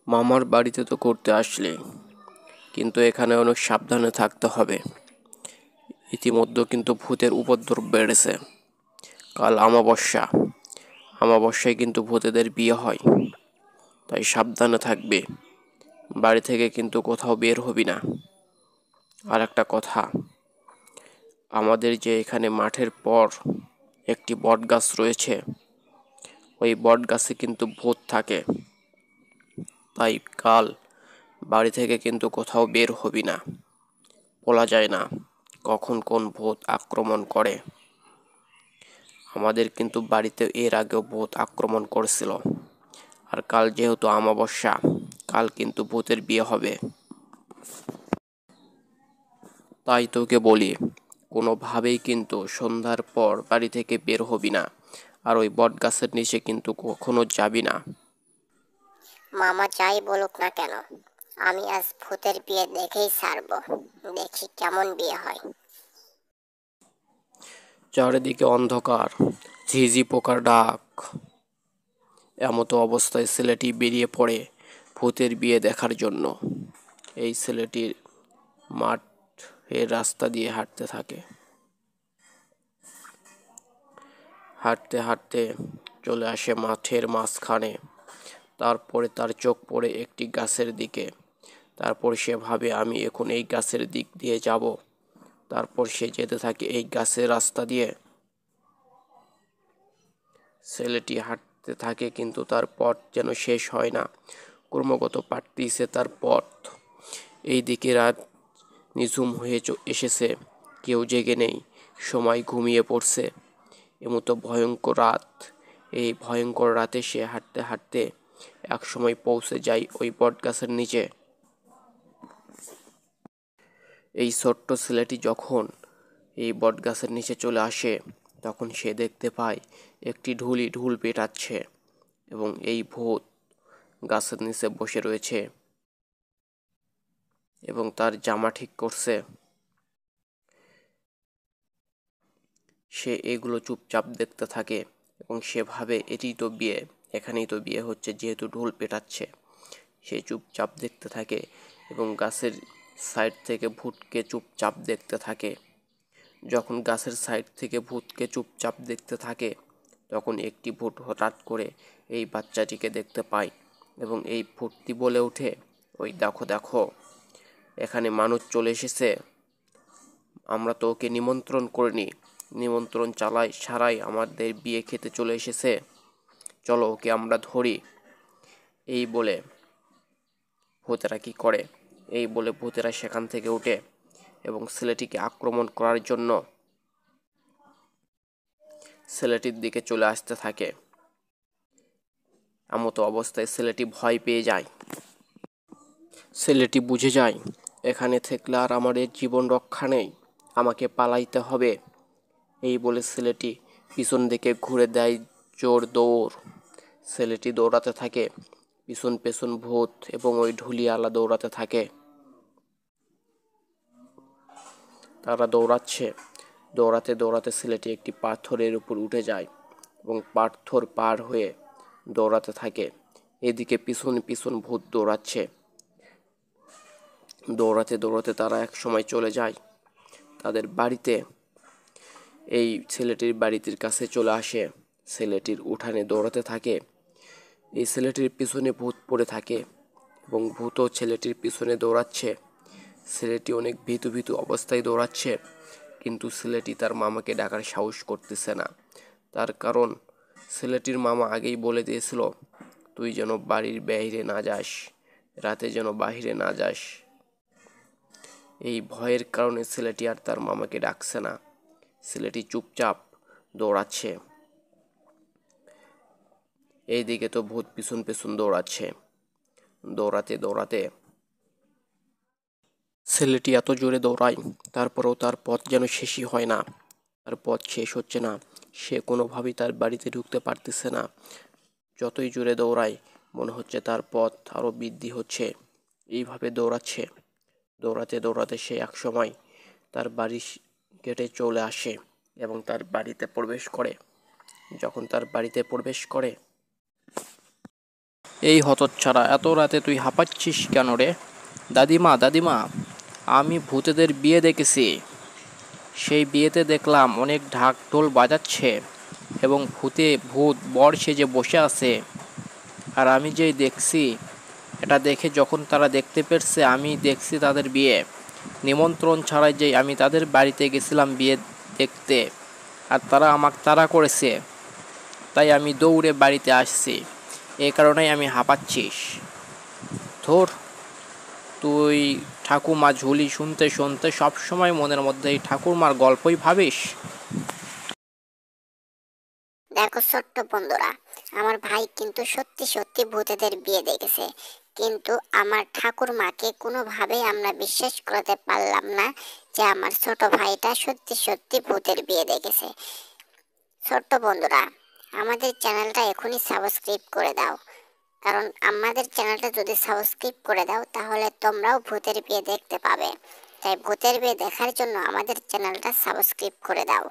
মামার বাড়িতে তো করতে আসলে, কিন্তু এখানে অনেক সাবধানে থাকতে হবে। ইতিমধ্যে কিন্তু ভূতের উপদ্রব বেড়েছে। কাল অমাবস্যা, অমাবস্যায় কিন্তু ভূতেদের বিয়ে হয়, তাই সাবধানে থাকবে। বাড়ি থেকে কিন্তু কোথাও বের হবি না। আর একটা কথা, আমাদের যে এখানে মাঠের পর একটি বট গাছ রয়েছে, ওই বট গাছে কিন্তু ভূত থাকে, তাই কাল বাড়ি থেকে কিন্তু কোথাও বের হবি না। বলা যায় না কখন কোন ভূত আক্রমণ করে। আমাদের কিন্তু বাড়িতে এর আগেও ভূত আক্রমণ করেছিল। আর কাল যেহেতু অমাবস্যা, কাল কিন্তু ভূতের বিয়ে হবে। তাই তোকে বলি, কোনোভাবেই কিন্তু সন্ধ্যার পর বাড়ি থেকে বের হবি না। আর ওই বট গাছের নিচে কিন্তু কখনো যাবি না। মামা যাই বলুক না কেন, আমি আজ ভূতের বিয়ে দেখেই ছাড়বো। দেখি কেমন বিয়ে হয়। চারিদিকে অন্ধকার, ঝিঝি পোকার ডাক। এমতো অবস্থায় ছেলেটি বেরিয়ে পড়ে ভূতের বিয়ে দেখার জন্য। এই ছেলেটির মাঠের রাস্তা দিয়ে হাঁটতে থাকে। হাঁটতে হাঁটতে চলে আসে মাঠের মাঝখানে। তারপরে তার চোখ পড়ে একটি গাছের দিকে। তারপর সে ভাবে, আমি এখন এই গাছের দিক দিয়ে যাব। তারপর সে যেতে থাকে এই গাছের রাস্তা দিয়ে। ছেলেটি হাঁটতে থাকে, কিন্তু তার পথ যেন শেষ হয় না। ক্রমাগত পাড়তিছে তার পথ। এই দিকে রাত নিঝুম হয়ে এসেছে, কেউ জেগে নেই, সময় ঘুমিয়ে পড়ছে। এমতো ভয়ঙ্কর রাত। এই ভয়ঙ্কর রাতে সে হাঁটতে হাঁটতে একসময় পৌঁছে যায় ওই বটগাছের নিচে। এই ছোট্ট ছেলেটি যখন এই বটগাছের নিচে চলে আসে, তখন সে দেখতে পায় একটি ঢুলি ঢুল পেটাচ্ছে, এবং এই ভূত গাছের নিচে বসে রয়েছে এবং তার জামা ঠিক করছে। সে এগুলো চুপচাপ দেখতে থাকে এবং সে ভাবে এটাই তো বিয়ে, এখানেই তো বিয়ে হচ্ছে, যেহেতু ঢোল পেটাচ্ছে। সে চুপচাপ দেখতে থাকে এবং গাছের সাইড থেকে ভূতকে চুপচাপ দেখতে থাকে। যখন গাছের সাইড থেকে ভূতকে চুপচাপ দেখতে থাকে, তখন একটি ভূত হঠাৎ করে এই বাচ্চাটিকে দেখতে পায় এবং এই ভূতটি বলে ওঠে, ওই দেখো দেখো, এখানে মানুষ চলে এসেছে। আমরা তো ওকে নিমন্ত্রণ করিনি, নিমন্ত্রণ ছাড়াই আমাদের বিয়ে খেতে চলে এসেছে। চলো ওকে আমরা ধরি। এই বলে ভূতেরা কি করে, এই বলে ভূতেরা সেখান থেকে উঠে এবং ছেলেটিকে আক্রমণ করার জন্য ছেলেটির দিকে চলে আসতে থাকে। এমতো অবস্থায় ছেলেটি ভয় পেয়ে যায়। ছেলেটি বুঝে যায়, এখানে থাকলে আর আমাদের জীবন রক্ষা নেই, আমাকে পালাইতে হবে। এই বলে ছেলেটি পিছন দিকে ঘুরে দেয় জোর দৌড়। ছেলেটি দৌড়াতে থাকে, পিছন পেছন ভূত এবং ওই ঢুলিয়ালা দৌড়াতে থাকে। তারা দৌড়াচ্ছে, দৌড়াতে দৌড়াতে ছেলেটি একটি পাথরের উপর উঠে যায় এবং পাথর পার হয়ে দৌড়াতে থাকে। এদিকে পিছন পিছন ভূত দৌড়াচ্ছে। দৌড়াতে দৌড়াতে তারা এক সময় চলে যায় তাদের বাড়িতে। এই ছেলেটির বাড়িটির কাছে চলে আসে, ছেলেটির উঠানে দৌড়াতে থাকে। এই ছেলেটির পিছনে ভূত পড়ে থাকে এবং ভূতও ছেলেটির পিছনে দৌড়াচ্ছে। ছেলেটি অনেক ভীতু ভীতু অবস্থায় দৌড়াচ্ছে, কিন্তু ছেলেটি তার মামাকে ডাকার সাহস করতেছে না। তার কারণ ছেলেটির মামা আগেই বলে দিয়েছিল, তুই যেন বাড়ির বাইরে না যাস, রাতে যেন বাহিরে না যাস। এই ভয়ের কারণে ছেলেটি আর তার মামাকে ডাকছে না। ছেলেটি চুপচাপ দৌড়াচ্ছে। এইদিকে তো ভূত পিছন পিছন দৌড়াচ্ছে। দৌড়াতে দৌড়াতে ছেলেটি এত জোরে দৌড়ায়, তারপরেও তার পথ যেন শেষই হয় না। তার পথ শেষ হচ্ছে না, সে কোনোভাবেই তার বাড়িতে ঢুকতে পারতেছে না। যতই জোরে দৌড়ায়, মনে হচ্ছে তার পথ আরও বৃদ্ধি হচ্ছে। এইভাবে দৌড়াচ্ছে, দৌড়াতে দৌড়াতে সে একসময় তার বাড়ির গেটে চলে আসে এবং তার বাড়িতে প্রবেশ করে। যখন তার বাড়িতে প্রবেশ করে, এই হতচ্ছাড়া, এত রাতে তুই হাঁপাচ্ছিস কেন রে? দাদিমা, দাদিমা, আমি ভূতেদের বিয়ে দেখেছি। সেই বিয়েতে দেখলাম অনেক ঢাক ঢোল বাজাচ্ছে এবং ভূত বর সেজে বসে আছে। আর আমি যেই দেখছি, এটা দেখে যখন তারা দেখতে পেরেছে আমি দেখছি তাদের বিয়ে, নিমন্ত্রণ ছাড়াই যেই আমি তাদের বাড়িতে গেছিলাম বিয়ে দেখতে, আর তারা আমাকে তাড়া করেছে, তাই আমি দৌড়ে বাড়িতে আসছি। এই কারণেই আমি হাঁপাচ্ছিস। ধুর, তুই ঠাকুমা ঝুলি শুনতে শুনতে সবসময় মনের মধ্যে এই ঠাকুরমার গল্পই ভাবিস। দেখো ছোট্ট বন্ধুরা, আমার ভাই কিন্তু সত্যি সত্যি ভূতেদের বিয়ে দেখেছে, কিন্তু আমার ঠাকুরমাকে কোনোভাবেই আমরা বিশ্বাস করাতে পারলাম না যে আমার ছোট ভাইটা সত্যি সত্যি ভূতের বিয়ে দেখেছে। ছোট্ট বন্ধুরা, আমাদের চ্যানেলটা এখনই সাবস্ক্রাইব করে দাও, কারণ আমাদের চ্যানেলটা যদি সাবস্ক্রাইব করে দাও তাহলে তোমরাও ভূতের বিয়ে দেখতে পাবে। তাই ভূতের বিয়ে দেখার জন্য আমাদের চ্যানেলটা সাবস্ক্রাইব করে দাও।